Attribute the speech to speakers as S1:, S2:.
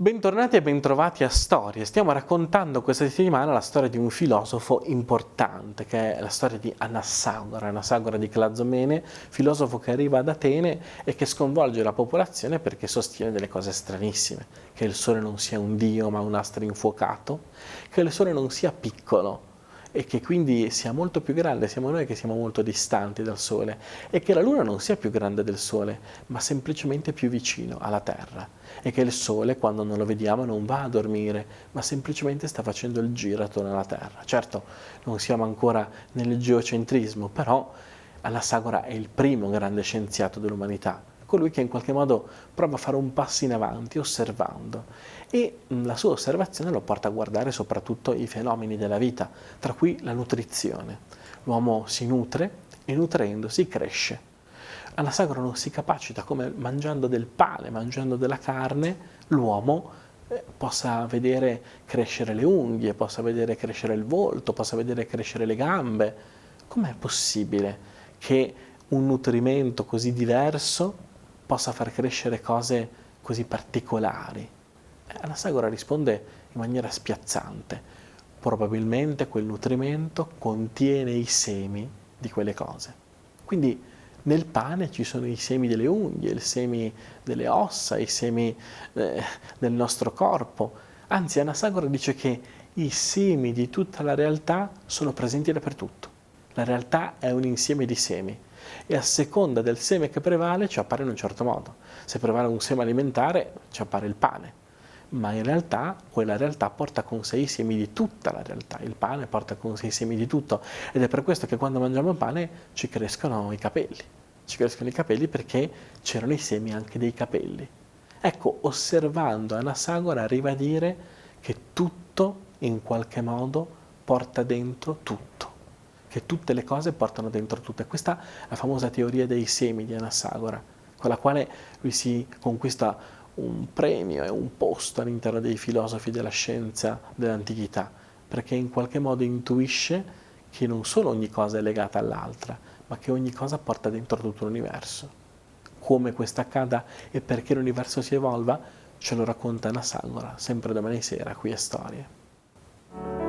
S1: Bentornati e bentrovati a Storie. Stiamo raccontando questa settimana la storia di un filosofo importante, che è la storia di Anassagora di Clazomene, filosofo che arriva ad Atene e che sconvolge la popolazione perché sostiene delle cose stranissime, che il sole non sia un dio ma un astro infuocato, che il sole non sia piccolo e che quindi sia molto più grande, siamo noi che siamo molto distanti dal Sole, e che la Luna non sia più grande del Sole, ma semplicemente più vicino alla Terra, e che il Sole, quando non lo vediamo, non va a dormire, ma semplicemente sta facendo il giro attorno alla Terra. Certo, non siamo ancora nel geocentrismo, però Anassagora è il primo grande scienziato dell'umanità, colui che in qualche modo prova a fare un passo in avanti osservando, e la sua osservazione lo porta a guardare soprattutto i fenomeni della vita, tra cui la nutrizione. L'uomo si nutre e nutrendosi cresce. Anassagora non si capacita come mangiando del pane, mangiando della carne, l'uomo possa vedere crescere le unghie, possa vedere crescere il volto, possa vedere crescere le gambe. Com'è possibile che un nutrimento così diverso possa far crescere cose così particolari? Anassagora risponde in maniera spiazzante: probabilmente quel nutrimento contiene i semi di quelle cose. Quindi nel pane ci sono i semi delle unghie, i semi delle ossa, i semi del nostro corpo. Anzi, Anassagora dice che i semi di tutta la realtà sono presenti dappertutto. La realtà è un insieme di semi e a seconda del seme che prevale ci appare in un certo modo. Se prevale un seme alimentare ci appare il pane, ma in realtà quella realtà porta con sé i semi di tutta la realtà. Il pane porta con sé i semi di tutto, ed è per questo che quando mangiamo pane ci crescono i capelli. Ci crescono i capelli perché c'erano i semi anche dei capelli. Ecco, osservando Anassagora arriva a dire che tutto in qualche modo porta dentro tutto, che tutte le cose portano dentro tutto. E questa è la famosa teoria dei semi di Anassagora, con la quale lui si conquista un premio e un posto all'interno dei filosofi della scienza dell'antichità, perché in qualche modo intuisce che non solo ogni cosa è legata all'altra, ma che ogni cosa porta dentro tutto l'universo. Come questo accada e perché l'universo si evolva, ce lo racconta Anassagora, sempre domani sera qui a Storie.